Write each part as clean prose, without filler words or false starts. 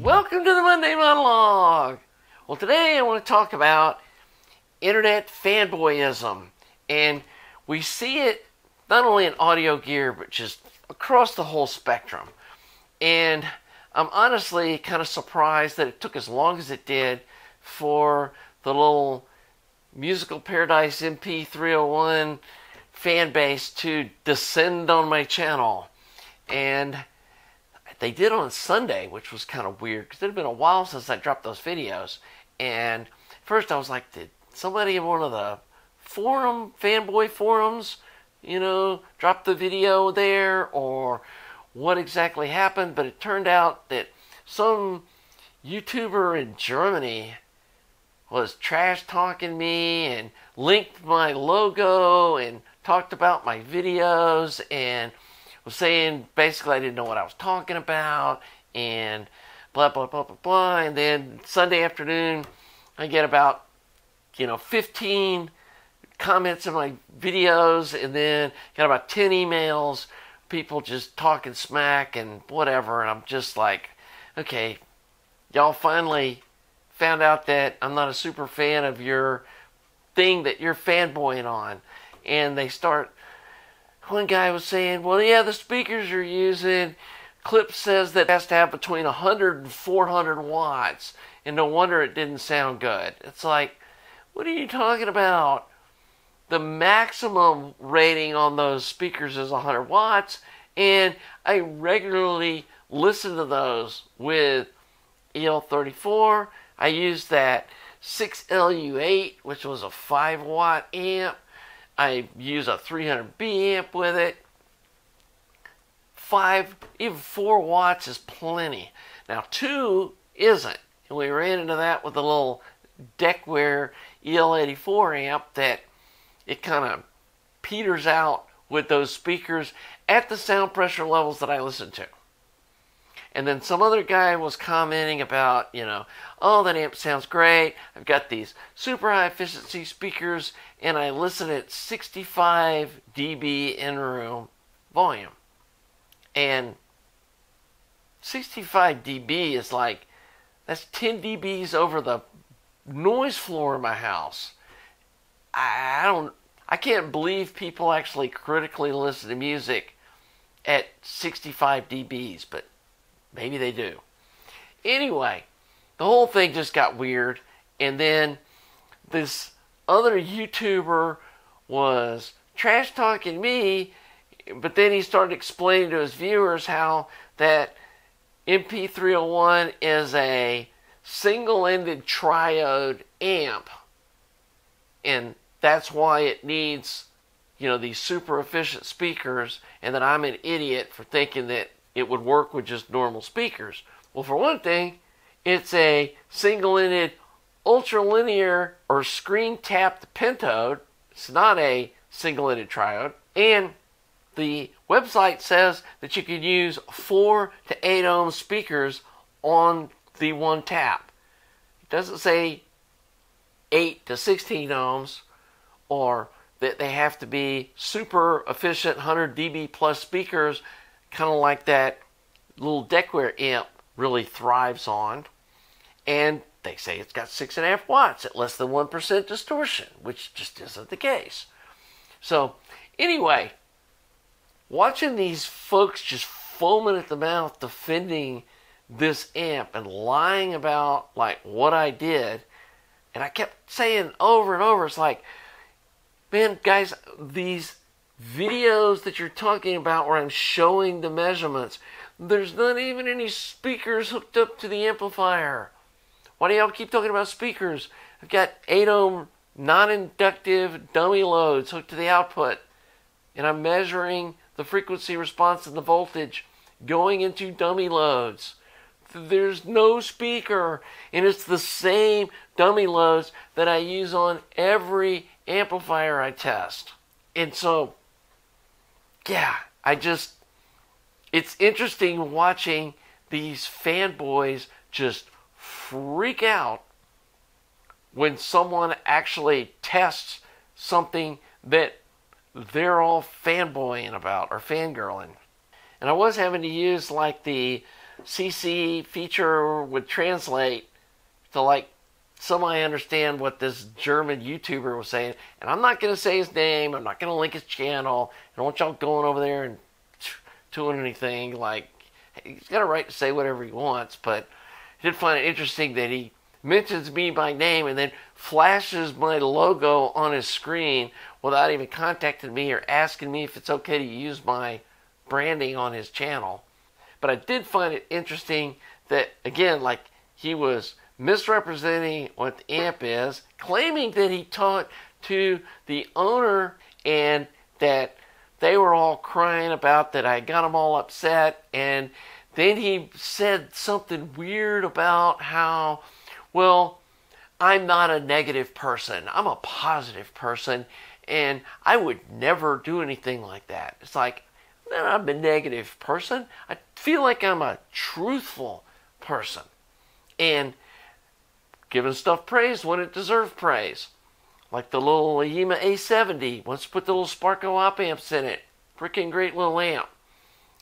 Welcome to the Monday Monologue. Well, today I want to talk about internet fanboyism. And we see it not only in audio gear, but just across the whole spectrum. And I'm honestly kind of surprised that it took as long as it did for the little Musical Paradise MP301 fan base to descend on my channel. And they did on Sunday, which was kind of weird because it had been a while since I dropped those videos. And first I was like, did somebody in one of the fanboy forums, drop the video there, or what exactly happened? But it turned out that some YouTuber in Germany was trash talking me and linked my logo and talked about my videos and was saying basically I didn't know what I was talking about and blah blah blah blah blah. And then Sunday afternoon I get about 15 comments in my videos, and then got about 10 emails, people just talking smack and whatever. And I'm just like, okay, y'all finally found out that I'm not a super fan of your thing that you're fanboying on. And they start, one guy was saying, well, yeah, the speakers you're using, Clip says that it has to have between 100 and 400 watts, and no wonder it didn't sound good. It's like, what are you talking about? The maximum rating on those speakers is 100 watts, and I regularly listen to those with EL34. I used that 6LU8, which was a 5-watt amp. I use a 300B amp with it. even 4 watts is plenty. Now 2 isn't. And we ran into that with the little Deckware EL84 amp that it kind of peters out with those speakers at the sound pressure levels that I listen to. And then some other guy was commenting about, oh, that amp sounds great. I've got these super high efficiency speakers and I listen at 65 dB in-room volume. And 65 dB is like, that's 10 dBs over the noise floor in my house. I can't believe people actually critically listen to music at 65 dBs, but maybe they do. Anyway, the whole thing just got weird, and then this other YouTuber was trash talking me, but then he started explaining to his viewers how that MP301 is a single-ended triode amp, and that's why it needs these super efficient speakers, and that I'm an idiot for thinking that it would work with just normal speakers. Well, for one thing, it's a single-ended ultralinear or screen-tapped pentode. It's not a single-ended triode. And the website says that you can use 4 to 8 ohm speakers on the one tap. It doesn't say 8 to 16 ohms, or that they have to be super efficient 100 dB plus speakers, kind of like that little Deckware amp really thrives on. And they say it's got 6.5 watts at less than 1% distortion, which just isn't the case. So anyway, watching these folks just foaming at the mouth defending this amp and lying about like what I did, and I kept saying over and over, it's like, man, guys, these videos that you're talking about where I'm showing the measurements, there's not even any speakers hooked up to the amplifier. Why do y'all keep talking about speakers? I've got 8 ohm non-inductive dummy loads hooked to the output, and I'm measuring the frequency response and the voltage going into dummy loads. There's no speaker, and it's the same dummy loads that I use on every amplifier I test. And so, yeah, it's interesting watching these fanboys just freak out when someone actually tests something that they're all fanboying about or fangirling. And I was having to use like the CC feature would translate to like semi understand what this German YouTuber was saying. And I'm not going to say his name. I'm not going to link his channel. I don't want y'all going over there and doing anything. Like, he's got a right to say whatever he wants, but I did find it interesting that he mentions me by name and then flashes my logo on his screen without even contacting me or asking me if it's okay to use my branding on his channel. But I did find it interesting that, again, like, he was misrepresenting what the amp is, claiming that he talked to the owner and that they were all crying about that I got them all upset, and then he said something weird about how, well, I'm not a negative person. I'm a positive person, and I would never do anything like that. It's like, no, I'm a negative person. I feel like I'm a truthful person. And giving stuff praise when it deserves praise. Like the little Yamaha A70. Once you put the little Sparko op amps in it. Freaking great little amp.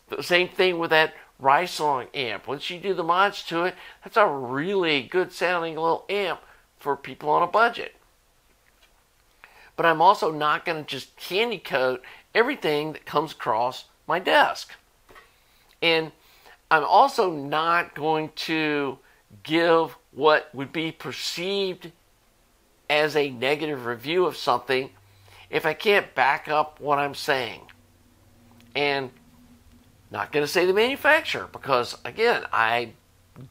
The same thing with that Rysong amp. Once you do the mods to it, that's a really good sounding little amp for people on a budget. But I'm also not going to just candy coat everything that comes across my desk. And I'm also not going to give what would be perceived as a negative review of something if I can't back up what I'm saying. And not going to say the manufacturer because, again, I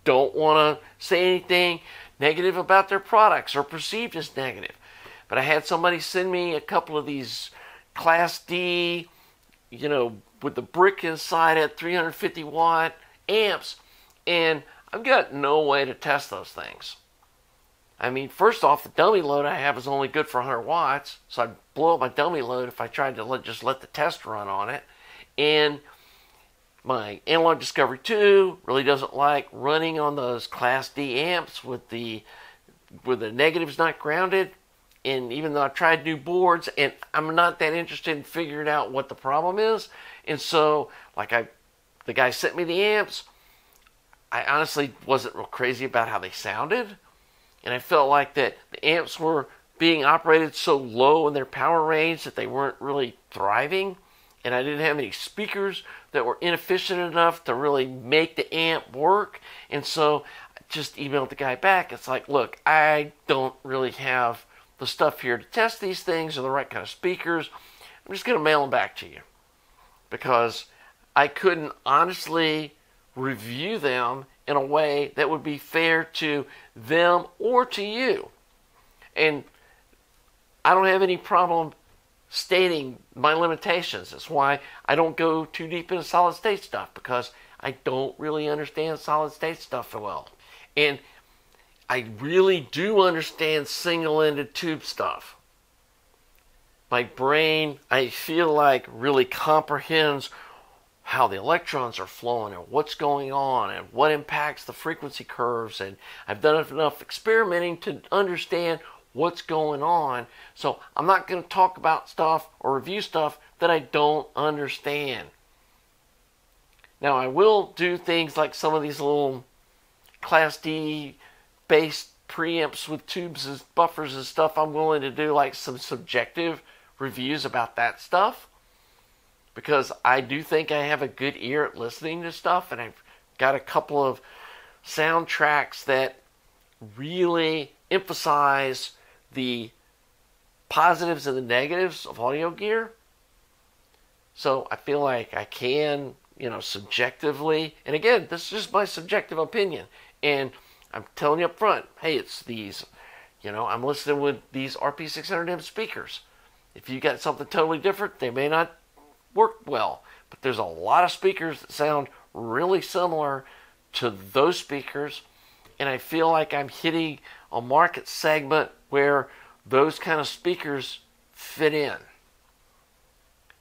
don't want to say anything negative about their products or perceived as negative. But I had somebody send me a couple of these Class D, with the brick inside it, 350 watt amps, and I've got no way to test those things. I mean, first off, the dummy load I have is only good for 100 watts, so I'd blow up my dummy load if I tried to just let the test run on it. And my Analog Discovery 2 really doesn't like running on those Class D amps where the negative's not grounded. And even though I've tried new boards, and I'm not that interested in figuring out what the problem is, and so the guy sent me the amps. I honestly wasn't real crazy about how they sounded, and I felt like that the amps were being operated so low in their power range that they weren't really thriving, and I didn't have any speakers that were inefficient enough to really make the amp work, and so I just emailed the guy back. It's like, look, I don't really have the stuff here to test these things or the right kind of speakers. I'm just going to mail them back to you because I couldn't honestly review them in a way that would be fair to them or to you. And I don't have any problem stating my limitations. That's why I don't go too deep into solid state stuff because I don't really understand solid state stuff well. And I really do understand single-ended tube stuff. My brain, I feel like, really comprehends how the electrons are flowing and what's going on and what impacts the frequency curves. And I've done enough experimenting to understand what's going on. So I'm not going to talk about stuff or review stuff that I don't understand. Now, I will do things like some of these little Class D based preamps with tubes and buffers and stuff. I'm willing to do like some subjective reviews about that stuff because I do think I have a good ear at listening to stuff, and I've got a couple of soundtracks that really emphasize the positives and the negatives of audio gear. So I feel like I can, subjectively, and again, this is just my subjective opinion, and I'm telling you up front, hey, it's these, I'm listening with these RP600M speakers. If you got something totally different, they may not work well, but there's a lot of speakers that sound really similar to those speakers, and I feel like I'm hitting a market segment where those kind of speakers fit in.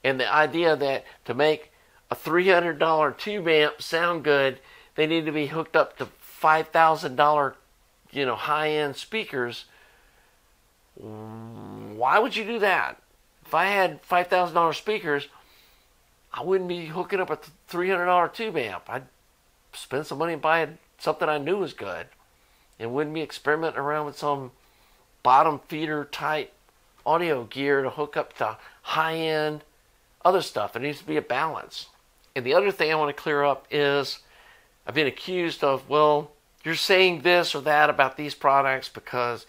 And the idea that to make a $300 tube amp sound good, they need to be hooked up to $5,000, high-end speakers. Why would you do that? If I had $5,000 speakers, I wouldn't be hooking up a $300 tube amp. I'd spend some money and buy something I knew was good, and wouldn't be experimenting around with some bottom feeder type audio gear to hook up to high end other stuff. There needs to be a balance. And the other thing I want to clear up is I've been accused of, well, you're saying this or that about these products because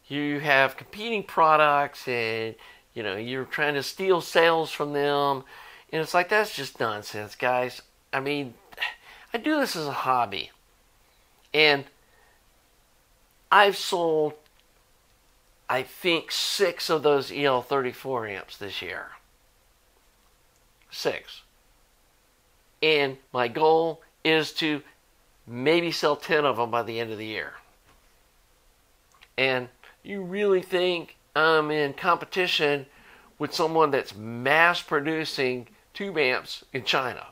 you have competing products and you're trying to steal sales from them. And it's like, that's just nonsense, guys. I mean, I do this as a hobby. And I've sold, I think, 6 of those EL34 amps this year. 6. And my goal is to maybe sell 10 of them by the end of the year. And you really think I'm in competition with someone that's mass producing tube amps in China?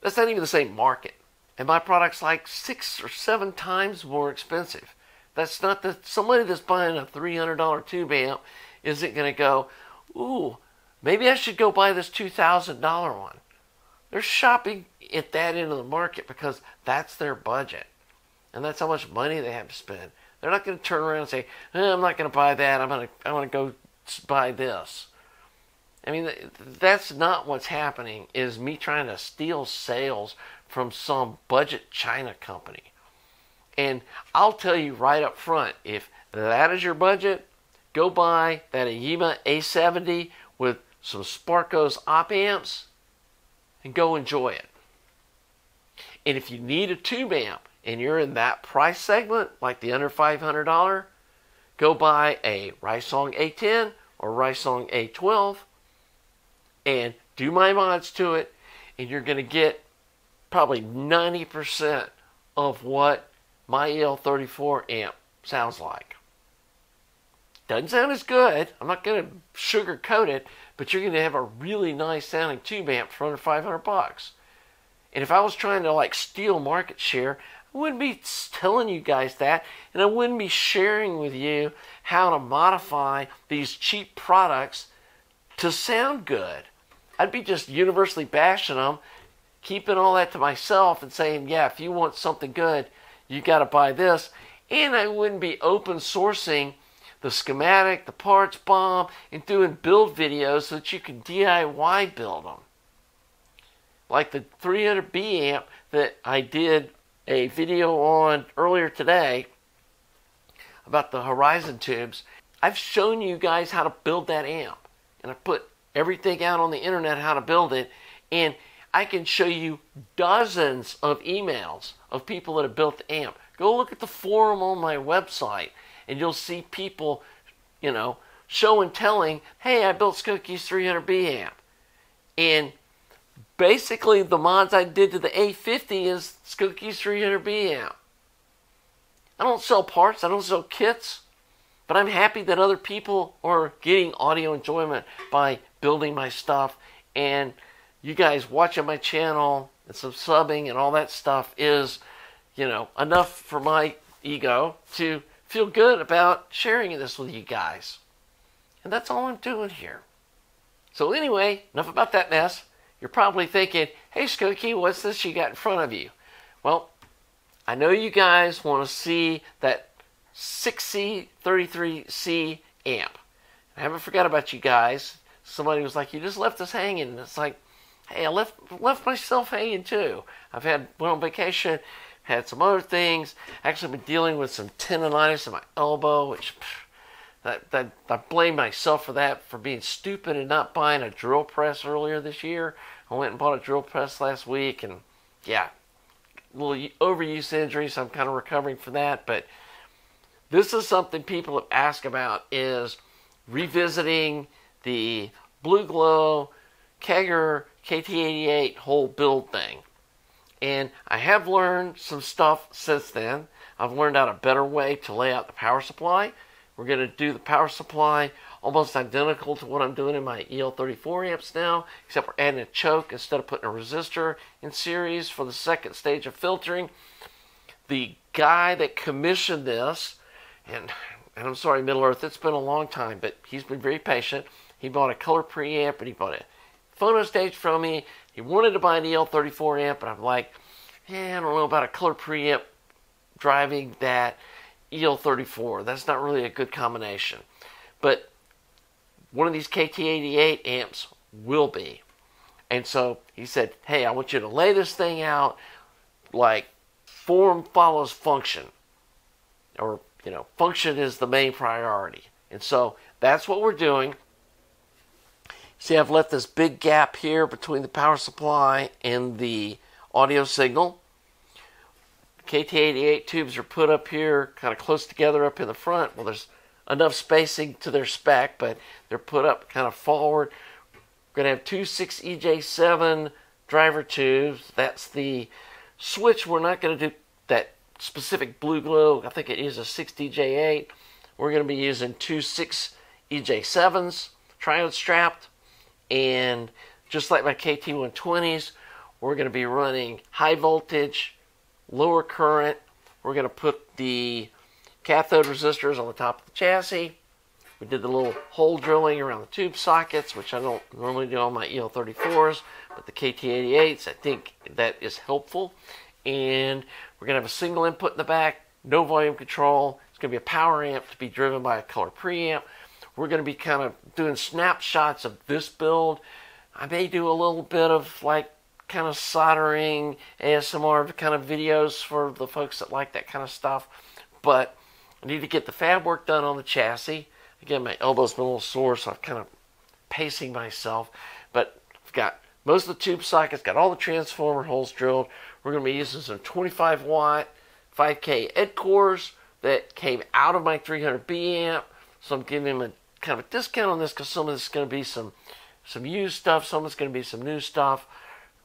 That's not even the same market. And my product's like 6 or 7 times more expensive. That's not somebody that's buying a $300 tube amp isn't going to go, ooh, maybe I should go buy this $2,000 one. They're shopping at that end of the market because that's their budget. And that's how much money they have to spend. They're not going to turn around and say, I'm not going to buy that. I'm going to go buy this. I mean, that's not what's happening, is me trying to steal sales from some budget China company. And I'll tell you right up front, if that is your budget, go buy that Yamaha A70 with some Sparkos op amps and go enjoy it. And if you need a tube amp and you're in that price segment, like the under $500, go buy a Rysong A10 or Rysong A12 and do my mods to it, and you're going to get probably 90% of what my EL34 amp sounds like. Doesn't sound as good. I'm not going to sugarcoat it, but you're going to have a really nice sounding tube amp for under $500. And if I was trying to steal market share, I wouldn't be telling you guys that, and I wouldn't be sharing with you how to modify these cheap products to sound good. I'd be just universally bashing them, keeping all that to myself and saying, yeah, if you want something good, you got to buy this. And I wouldn't be open sourcing the schematic, the parts bomb, and doing build videos so that you can DIY build them. Like the 300B amp that I did a video on earlier today about the Horizon tubes. I've shown you guys how to build that amp. And I put everything out on the internet how to build it. And I can show you dozens of emails of people that have built the amp. Go look at the forum on my website and you'll see people, show and telling, hey, I built Skookie's 300B amp. And basically the mods I did to the A50 is Skookie's 300B amp. I don't sell parts, I don't sell kits, but I'm happy that other people are getting audio enjoyment by building my stuff, and you guys watching my channel and some subbing and all that stuff is, enough for my ego to feel good about sharing this with you guys. And that's all I'm doing here. So anyway, enough about that mess. You're probably thinking, hey Skookie, what's this you got in front of you? Well, I know you guys want to see that 6C33C amp. I haven't forgot about you guys. Somebody was like, you just left us hanging. And it's like, hey, I left myself hanging too. Went on vacation, had some other things. Actually been dealing with some tendonitis in my elbow, which I blame myself for that, for being stupid and not buying a drill press earlier this year. I went and bought a drill press last week, and yeah, a little overuse injury, so I'm kind of recovering from that. But this is something people have asked about, is revisiting the Blue Glow Kegger KT88 whole build thing. And I have learned some stuff since then. I've learned out a better way to lay out the power supply. We're going to do the power supply almost identical to what I'm doing in my EL34 amps now, except we're adding a choke instead of putting a resistor in series for the second stage of filtering. The guy that commissioned this, and I'm sorry, Middle Earth, it's been a long time, but he's been very patient. He bought a color preamp and he bought a phono stage from me. He wanted to buy an EL34 amp, and I'm like, I don't know about a color preamp driving that EL34. That's not really a good combination. But one of these KT88 amps will be. And so he said, hey, I want you to lay this thing out like form follows function. Or, function is the main priority. And so that's what we're doing. See, I've left this big gap here between the power supply and the audio signal. KT88 tubes are put up here kind of close together up in the front. Well, there's enough spacing to their spec, but they're put up kind of forward. We're going to have two 6EJ7 driver tubes. That's the switch. We're not going to do that specific blue glow. I think it is a 6DJ8. We're going to be using two 6EJ7s triode strapped. And just like my KT120s, we're going to be running high voltage, lower current. We're going to put the cathode resistors on the top of the chassis. We did the little hole drilling around the tube sockets, which I don't normally do on my EL34s, but the KT88s, I think that is helpful. And we're going to have a single input in the back, no volume control. It's going to be a power amp to be driven by a color preamp. We're going to be kind of doing snapshots of this build. I may do a little bit of like kind of soldering, ASMR kind of videos for the folks that like that kind of stuff. But I need to get the fab work done on the chassis. Again, my elbow's been a little sore, so I'm kind of pacing myself. But I've got most of the tube sockets, got all the transformer holes drilled. We're going to be using some 25 watt 5K ed cores that came out of my 300B amp. So I'm giving them a kind of a discount on this because some of this is going to be some used stuff. Some of it's going to be some new stuff.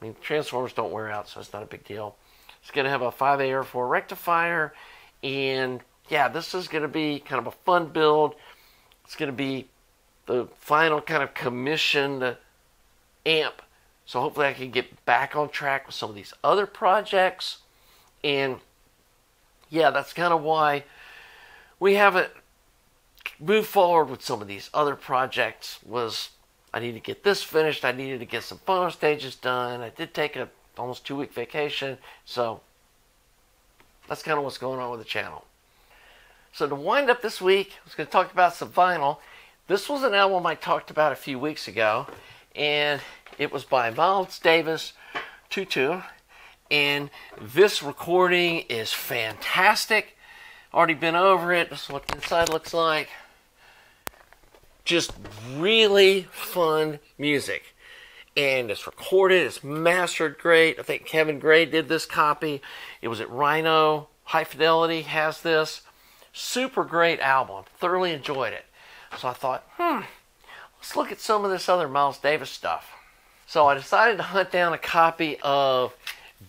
I mean, transformers don't wear out, so it's not a big deal. It's going to have a 5AR4 rectifier. And yeah, this is going to be kind of a fun build. It's going to be the final kind of commissioned amp. So hopefully I can get back on track with some of these other projects. And yeah, that's kind of why we haven't moved forward with some of these other projects. Was I need to get this finished. I needed to get some photo stages done. I did take a almost 2-week vacation. So that's kind of what's going on with the channel. So to wind up this week, I was going to talk about some vinyl. This was an album I talked about a few weeks ago, and it was by Miles Davis, Tutu, and this recording is fantastic. Already been over it. This is what the inside looks like. Just really fun music. And it's recorded, it's mastered great. I think Kevin Gray did this copy. It was at Rhino. High Fidelity has this. Super great album. Thoroughly enjoyed it. So I thought, let's look at some of this other Miles Davis stuff. So I decided to hunt down a copy of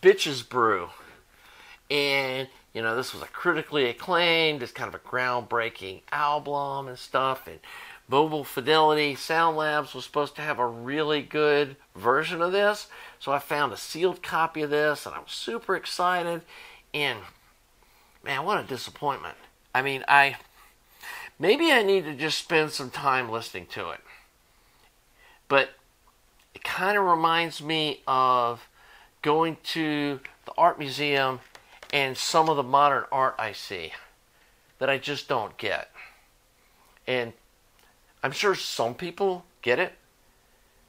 Bitches Brew. And, this was a critically acclaimed, it's kind of a groundbreaking album and stuff. And Mobile Fidelity Sound Labs was supposed to have a really good version of this. So I found a sealed copy of this, and I was super excited. And, man, what a disappointment. I mean, maybe I need to just spend some time listening to it. But it kind of reminds me of going to the art museum and some of the modern art I see that I just don't get. And I'm sure some people get it,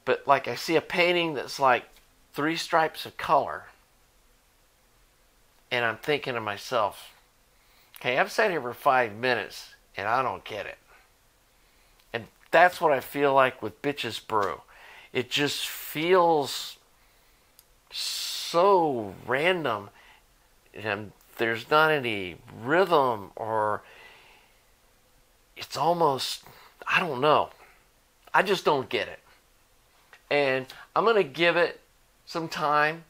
but like I see a painting that's like 3 stripes of color, and I'm thinking to myself, okay, I've sat here for 5 minutes and I don't get it. And that's what I feel like with Bitches Brew. It just feels so random, and there's not any rhythm, or it's almost, I don't know. I just don't get it. And I'm going to give it some time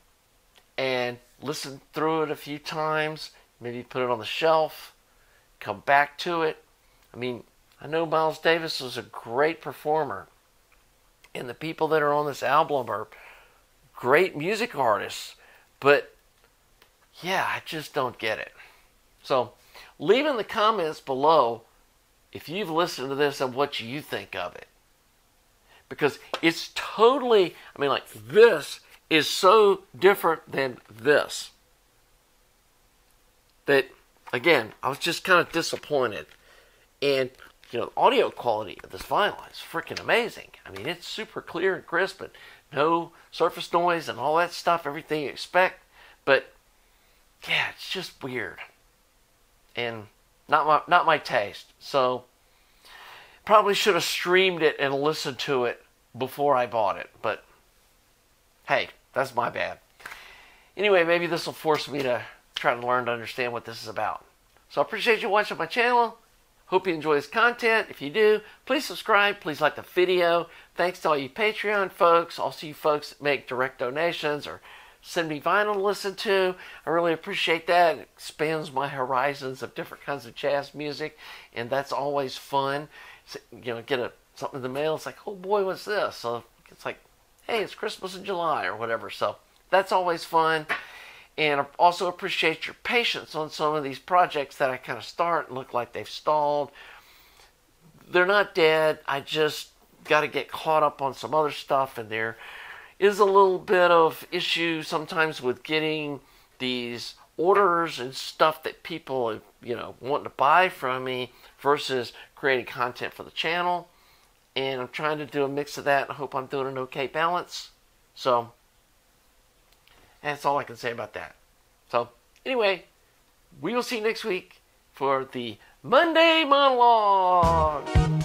and listen through it a few times. Maybe put it on the shelf, come back to it. I mean, I know Miles Davis is a great performer, and the people that are on this album are great music artists, but yeah, I just don't get it. So leave in the comments below if you've listened to this and what you think of it. Because it's totally, I mean, like, this is so different than this. that, again, I was just kind of disappointed. And, you know, the audio quality of this vinyl is freaking amazing. I mean, it's super clear and crisp and no surface noise and all that stuff, everything you expect. But, yeah, it's just weird. And not my taste. So, probably should have streamed it and listened to it before I bought it. But, hey, that's my bad. Anyway, maybe this will force me to try to learn to understand what this is about. So I appreciate you watching my channel. Hope you enjoy this content. If you do, please subscribe. Please like the video. Thanks to all you Patreon folks. Also you folks that make direct donations or send me vinyl to listen to. I really appreciate that. It expands my horizons of different kinds of jazz music. And that's always fun. So, you know, get something in the mail. It's like, oh boy, what's this? So it's like, hey, it's Christmas in July or whatever. So that's always fun. And I also appreciate your patience on some of these projects that I kind of start and look like they've stalled. They're not dead. I just got to get caught up on some other stuff. And there is a little bit of issue sometimes with getting these orders and stuff that people, you know, want to buy from me versus creating content for the channel. And I'm trying to do a mix of that. I hope I'm doing an okay balance. So that's all I can say about that. So, anyway, we will see you next week for the Monday Monologue.